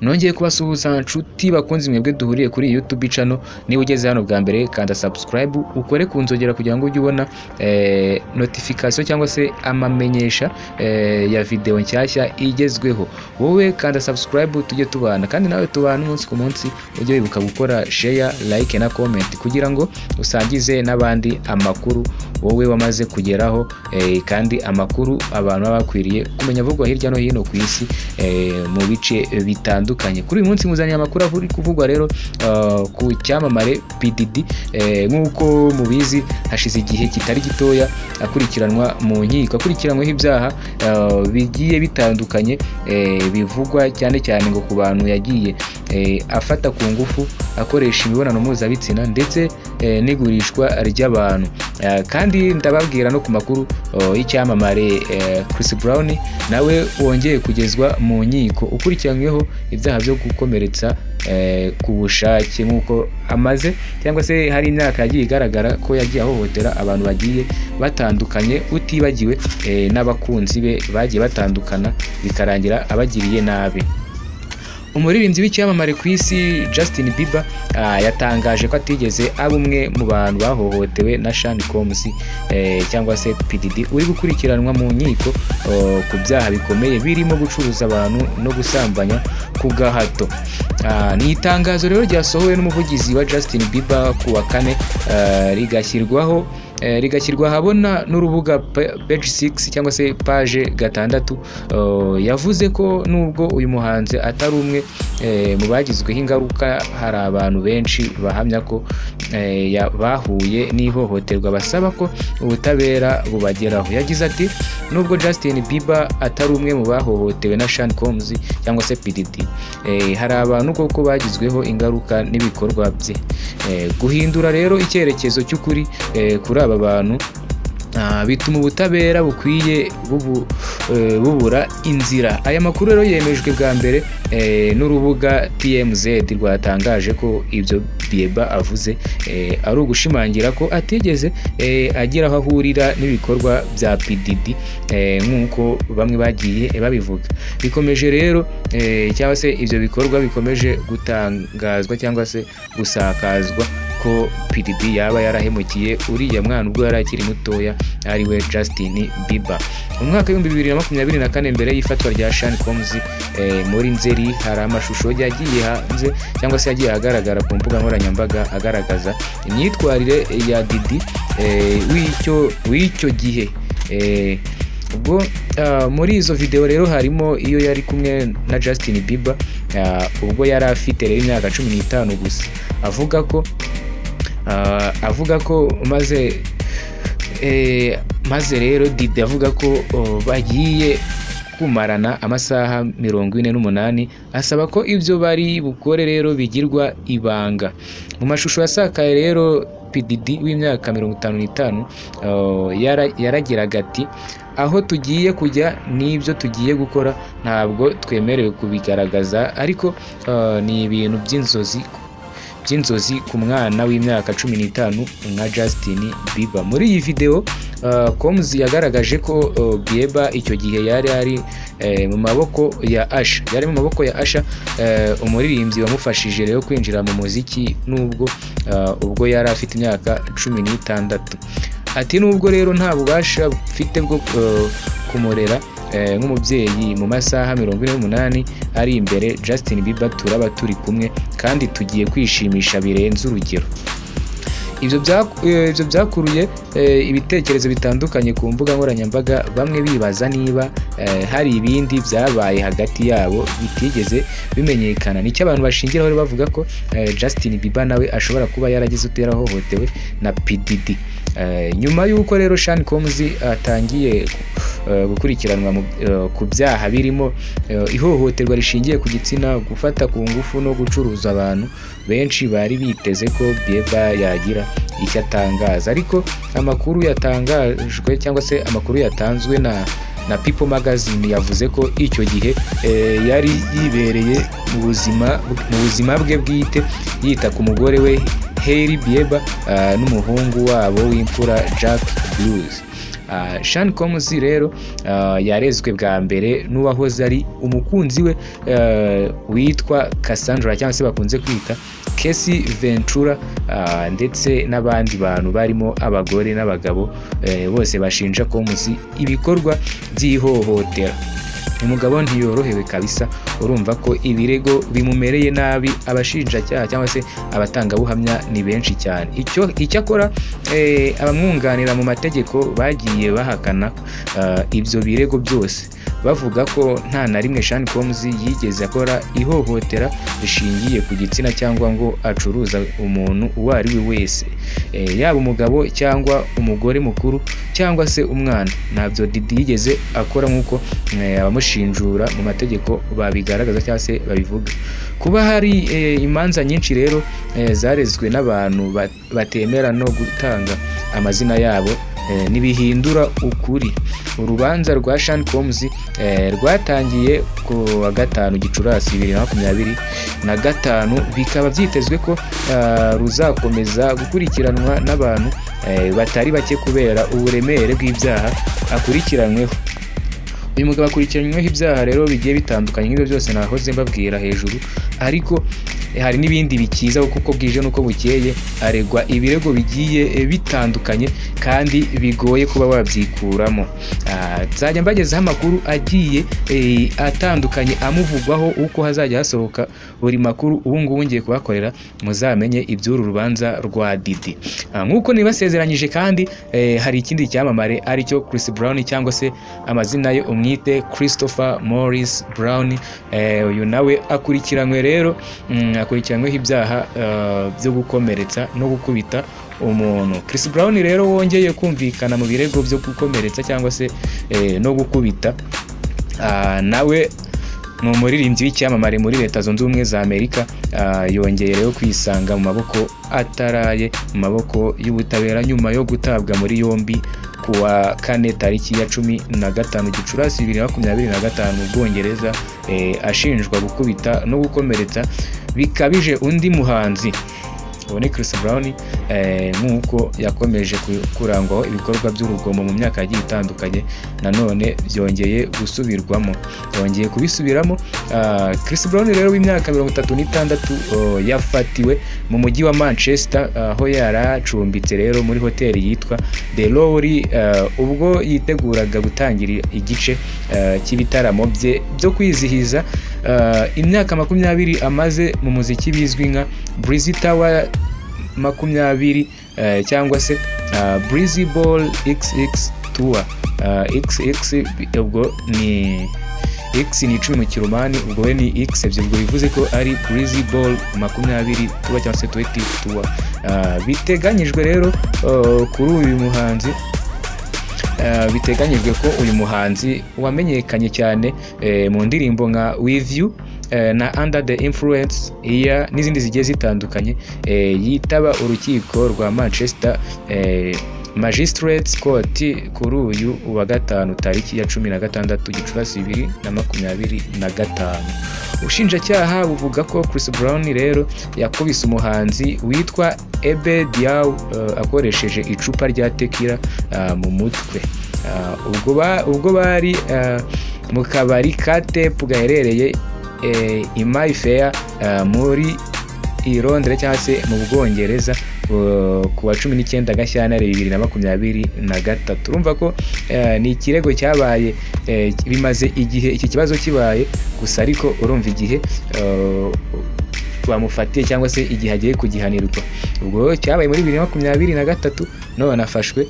Nongeye kubasuhuza nshuti bakunzi mwebwe duhuriye kuri YouTube channel. Niba ugeze hano bwa mbere kanda subscribe ukore ku nzogera kugira ngo ujye ubona notification cyangwa se amamenyesha ya video nshyashya igezweho. Wowe kanda subscribe tujye tubana, kandi nawe tubana umunsi ku munsi ujye wibuka gukora share, like na comment kugira ngo usangize n'abandi amakuru wowe wamaze kugeraho, kandi amakuru abantu bakwiriye kumenya vugwa hirya no hino ku isi mu bice bitandukanye. Kuri uyu munsi muzanye amakuru ari kuvugwa rero ku cyamamare PDD. Nk'uko mubizi hashize igihe kitari gitoya akurikiranwa mu nkiko, akurikiranweho ibyaha bigiye bitandukanye, bivugwa cyane cyane ngo ku bantu yagiye afata ku ngufu, akoresha imibonano mpuzabitsina ndetse n'igurishwa ry'abantu. Kandi ndababwira no ku makuru y'icyamamare Chris Brown nawe wongeye kugezwa mu nkiko, ukurikiranyweho ibyaha byo gukomeretsa ku bushake, nk'uko amaze cyangwa se hari imyaka yagiye igaragara ko yagiye ahohotera abantu bagiye batandukanye, utibagiwe n'abakunzi be bagiye batandukana bikarangira abagiriye nabi. Umuririmbyi w'icyamamare ku isi Justin Bieber yatangaje ko atigeze aba umwe mu bantu bahohotewe na Sean Combs cyangwa se PDD uri gukurikiranwa mu nkiko ku byaha bikomeye birimo gucuruza abantu no gusambanya ku gahato. Ni itangazo rero ryasohowe n'umuvugizi wa Justin Bieber ku wa kane, rigashyirwa ahabona n'urubuga page 6 cyangwa se page 6. Yavuze ko nubwo uyu muhanzi atari umwe mu bagizweho ingaruka, hari abantu benshi bahamya ko bahuye n'ihohoterwa basaba ko ubutabera bubageraho. Yagize ati nubwo Justin Bieber atari umwe mu bahohotewe na Sean Combs cyangwa se PDD, hari abantu koko bagizweho ingaruka n'ibikorwa bye. Guhindura rero icyerekezo cy'ukuri kuri aba bantu bituma ubutabera bukwiye bubura inzira. Aya makuru rero yemejwe bwa mbere n'urubuga TMZ rwatangaje ko ibyo Bieber avuze ari ugushimangira ko atigeze agira aho ahurira n'ibikorwa bya PDD nk'uko bamwe bagiye babivuga. Bikomeje rero cyangwa se ibyo bikorwa bikomeje gutangazwa cyangwa se gusakazwa ko PDD yaba yarahemukiye uriya mwana ubwo yari akiri mutoya, ariwe Justin Bieber. Mu mwaka wa 2024 mbere y'ifatwa rya Sean Combs muri Nzeri, hari amashusho yagiye hanze cyangwa se yagiye agaragara ku mbuga nkoranyambaga agaragaza imyitwarire ya Didi w'icyo gihe. Ubwo muri izo video rero harimo iyo yari kumwe na Justin Bieber ubwo yari afite rero imyaka 15 gusa, avuga ko maze rero Didi avuga ko bagiye kumarana amasaha 48, asaba ko ibyo bari bukore rero bigirwa ibanga. Mu mashusho yasakaye rero PDD w'imyaka 55 yaragiraga ati aho tugiye kujya n'ibyo tugiye gukora ntabwo twemerewe kubigaragaza, ariko ni ibintu by'inzozi ku mwana w'imyaka 15 nka Justin Bieber. Muri iyi video Combs yagaragaje ko Bieber icyo gihe yari ari mu maboko ya Asha, umuririmbyi wamufashije rero kwinjira mu muziki ubwo yari afite imyaka 16. Ati nubwo rero nta bubasha mfite bwo kumurera nk'umubyeyi, mu masaha 48 ari imbere Justin Bieber turaba turi kumwe kandi tugiye kwishimisha birenze urugero. Ibyo byakuruye ibitekerezo bitandukanye ku mbuga nkoranyambaga, bamwe bibaza niba hari ibindi byabaye hagati yabo bitigeze bimenyekana. Nicyo abantu bashingiraho bavuga ko Justin Bieber nawe ashobora kuba yaragize uterahohotewe na PDD. Nyuma y'uko rero Sean Combs atangiye gukurikiranwa ku byaha birimo ihohoterwa rishingiye ku gitsina, gufata ku ngufu no gucuruza abantu, benshi bari biteze ko Bieber yagira icyo atangaza. Ariko amakuru yatangajwe cyangwa se amakuru yatanzwe na People Magazine yavuze ko icyo gihe yari yibereye mu buzima bwe bwite, yita ku mugore we Hailey Bieber n'umuhungu wabo w'imfura Jack Blues. Sean Combs rero yarezwe bwa mbere n'uwahoze ari umukunzi we witwa Cassandra cyangwa se bakunze kwita Casey Ventura, ndetse n'abandi bantu barimo abagore n'abagabo bose bashinja Combs ibikorwa by'ihohotera. Umugabo ntiyorohewe kabisa, urumva ko ibirego bimumereye nabi. Abashinjacyaha cyangwa se abatangabuhamya ni benshi cyane. Icyo akora abamwunganira mu mategeko bagiye bahakana ibyo birego byose, bavuga ko nta na rimwe Sean Combs yigeze akora ihohotera rishingiye ku gitsina cyangwa ngo acuruza umuntu uwo ari we wese, yaba umugabo cyangwa umugore mukuru cyangwa se umwana. Ntabyo Diddy yigeze akora nk'uko abamushinjura mu mategeko babigaragaza cyangwa se babivuga. Kuba hari imanza nyinshi rero zarezwe n'abantu batemera no gutanga amazina yabo ntibihindura ukuri. Urubanza rwa Sean Combs rwatangiye ku wa 5 Gicurasi 2025, bikaba byitezwe ko ruzakomeza gukurikiranwa n'abantu batari bake kubera uburemere bw'ibyaha akurikiranyweho. Uyu mugabo akurikiranyweho ibyaha rero bigiye bitandukanye nk'ibyo byose nahoze mbabwira hejuru, ariko hari n'ibindi bikiza kuko bwije nuko bukeye aregwa ibirego bigiye bitandukanye kandi bigoye kuba wabyikuramo. Nzajya mbagezaho amakuru agiye atandukanye amuvugwaho uko hazajya hasohoka buri makuru. Ubu ngubu ngiye kubakorera muzamenye iby'uru rubanza rwa Diddy. Nk'uko nibasezeranyije kandi hari ikindi cyamamare aricyo Chris Brown cyangwa se amazina ye umwite Christopher Morris Brown. Uyu nawe akurikiranywe rero akurikiranyweho ibyaha byo gukomeretsa no gukubita umuntu. Chris Brown rero wongeye kumvikana mu birego byo gukomeretsa cyangwa se no gukubita, nawe ni umuririmbyi w'icyamamare muri Leta Zunze Ubumwe za Amerika. Yongeye rero kwisanga mu maboko ataraye, mu maboko y'ubutabera nyuma yo gutabwa muri yombi kuwa 4 tariki ya 15 Gicurasi 2025 mu Bwongereza, ashinjwa gukubita no gukomeretsa bikabije undi muhanzi. Ubone Chris Brown nk'uko yakomeje kurangwaho ibikorwa by'urugomo mu myaka yagiye itandukanye, nanone byongeye gusubirwamo, yongeye kubisubiramo. Chris Brown rero w'imyaka 36 yafatiwe mu mujyi wa Manchester, aho yaracumbitse rero muri hoteli yitwa The Lowry, ubwo yiteguraga gutangira igice cy'ibitaramo bye byo kwizihiza imyaka 20 amaze mu muziki bizwi nka Breezy Tower 20 cyangwa se Breezy Ball XX Tour. XX ubwo ni X ni 10 mu Kiromani, ubwo we ni X ubwo bivuze ko ari Breezy Ball 20 Tour cyangwa se 20 Tour. Biteganyijwe rero kuri uyu muhanzi, biteganyijwe ko uyu muhanzi wamenyekanye cyane mu ndirimbo nka With You na Under the Influence n'izindi zigiye zitandukanye, yitaba urukiko rwa Manchester Magistrates Court kuri uyu wa 5 tariki ya 16 Gicurasi 2025. Ubushinjacyaha buvuga ko Chris Brown rero yakubise umuhanzi witwa Ebe Diaw akoresheje icupa rya tequila mu mutwe, ubwo bari mu kabari ka Tep gaherereye i Mayfair muri Londres cyangwa se mu Bwongereza ku wa 19 Gashyantare 2023. Urumva ko ni ikirego cyabaye bimaze igihe iki kibazo kibaye, gusa ariko urumva igihe bamufatiye cyangwa se igihe agiye kugihanirwa. Ubwo cyabaye muri 2023, none afashwe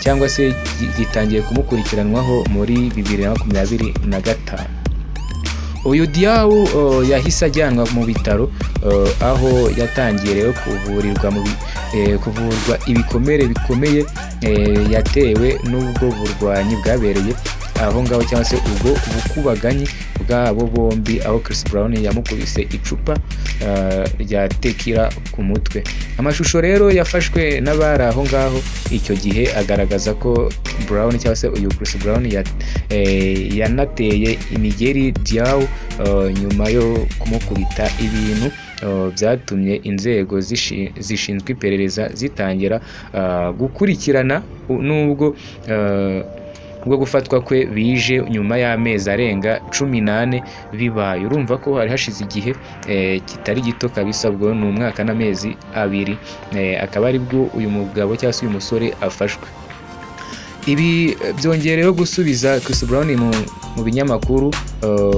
cyangwa se gitangiye kumukurikiranwaho muri 2025. Uyu Diaw yahise ajyanwa mu bitaro, aho yatangiye rero kuvurwa ibikomere bikomeye yatewe n'ubwo burwanyi bwabereye aho ngaho cyangwa se ubwo bukubaganyi bwabo bombi, aho Chris Brown yamukubise icupa rya tequila ku mutwe. Amashusho rero yafashwe n'abari aho ngaho icyo gihe agaragaza ko Brown cyangwa se uyu Chris Brown yanateye imigeri Diao nyuma yo kumukubita, ibintu byatumye inzego zishinzwe iperereza zitangira gukurikirana, nubwo ubwo gufatwa kwe bije nyuma y'amezi arenga 18 bibaye. Urumva ko hari hashize igihe kitari gito kabisa, ubwo ni umwaka n'amezi 2 akaba ari bwo uyu mugabo cyangwa se uyu musore afashwe. Ibi byongereyeho gusubiza Chris Brown mu binyamakuru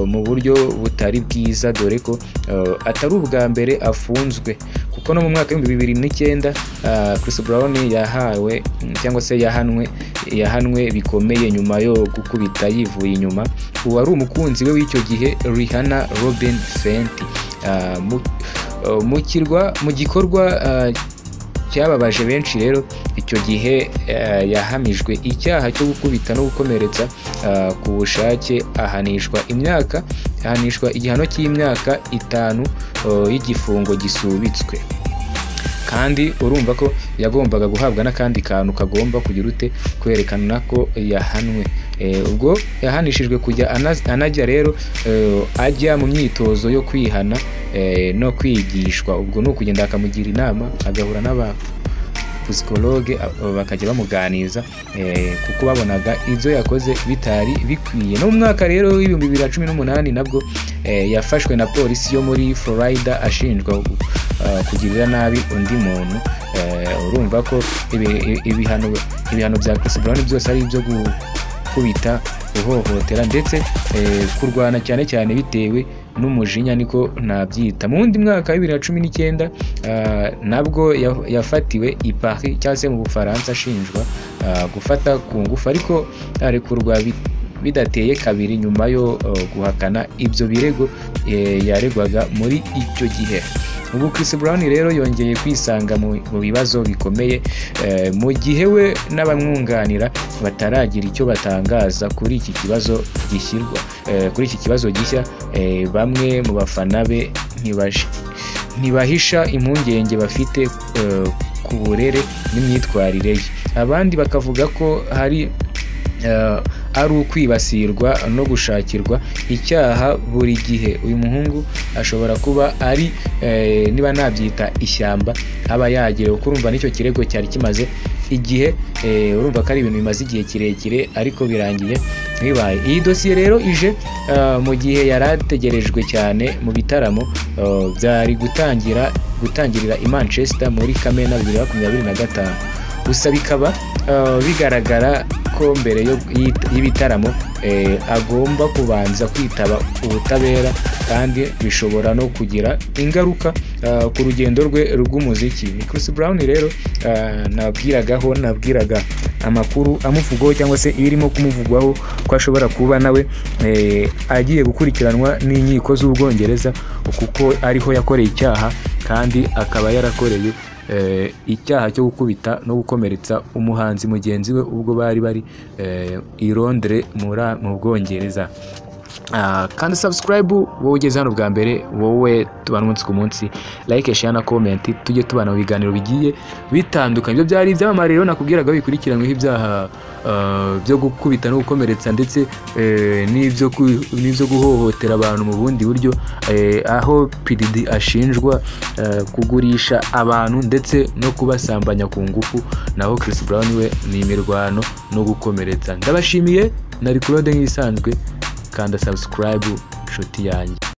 mu buryo butari bwiza, dore ko atari ubwa mbere afunzwe, kuko no mu mwaka wa 2009 Chris Brown yahawe cyangwa se yahanwe bikomeye nyuma yo gukubita yivuye inyuma uwari umukunzi we w'icyo gihe Rihanna Robin Fenty mu gikorwa cyababaje benshi. Rero icyo gihe yahamijwe icyaha cyo gukubita no gukomeretsa ku bushake, ahanishwa igihano cy'imyaka 5 y'igifungo gisubitswe, kandi urumva ko yagombaga guhabwa n'akandi kantu kagomba kugira ute kwerekana ko yahanwe. Ubwo yahanishijwe kujya anajya rero ajya mu myitozo yo kwihana no kwigishwa. Ubwo no kugenda akamugira inama, agahura n'abapsikologe bakajya bamuganiza kuko babonaga ibyo yakoze bitari bikwiye. No mu mwaka rero w'ibihumbi 2018 nabwo yafashwe na polisi yo muri Florida ashinjwa kugirira nabi undi muntu. Urumva ko ibihano bya Chris Brown byose ari ibyo gukubita, guhohotera ndetse kurwana cyane cyane bitewe n'umujinya, niko nabyita. Mu wundi mwaka wa 2019 nabwo yafatiwe i Paris cyangwa se mu Bufaransa ashinjwa gufata ku ngufu, ariko arekurwa bidateye kabiri nyuma yo guhakana ibyo birego yaregwaga muri icyo gihe. Ubu Chris Brown rero yongeye kwisanga mu bibazo bikomeye mu gihe we n'abamwunganira bataragira icyo batangaza kuri iki kibazo gishya. Bamwe mu bafana be ntibahisha impungenge bafite ku burere n'imyitwarire ye. Abandi bakavuga ko ari ukwibasirwa no gushakirwa icyaha buri gihe. Uyu muhungu ashobora kuba ari niba nabyita ishyamba aba yagiye, kuko urumva nicyo kirego cyari kimaze igihe. Urumva ko ari ibintu bimaze igihe kirekire ariko birangiye bibaye. Iyi dosiye rero ije mu gihe yarategerejwe cyane mu bitaramo byari gutangirira i Manchester muri Kamena 2025. Gusa bikaba bigaragara ko mbere y'ibitaramo agomba kubanza kwitaba ubutabera, kandi bishobora no kugira ingaruka ku rugendo rwe rw'umuziki. Ni Chris Brown rero nabwiraga amakuru amuvugwaho cyangwa se ibirimo kumuvugwaho ko ashobora kuba nawe agiye gukurikiranwa n'inkiko z'Ubwongereza, kuko ariho yakoreye icyaha kandi akaba yarakoreye icyaha cyo gukubita no gukomeretsa umuhanzi mugenzi we ubwo bari i Londres mu Bwongereza. Kandi subscribe wowe ugeze hano bwa mbere, wowe tubana umunsi ku munsi, like, share na comment, tujye tubana mu biganiro bigiye bitandukanye. Ibyo byari ibyamamare rero nakubwiraga bikurikiranweho ibyaha byo gukubita no gukomeretsa ndetse n'ibyo guhohotera abantu mu bundi buryo, aho PDD ashinjwa kugurisha abantu ndetse no kubasambanya ku ngufu, naho Chris Brown we ni imirwano no gukomeretsa. Ndabashimiye, nari Claude nk'ibisanzwe, kanda subscribe nshuti yanjye.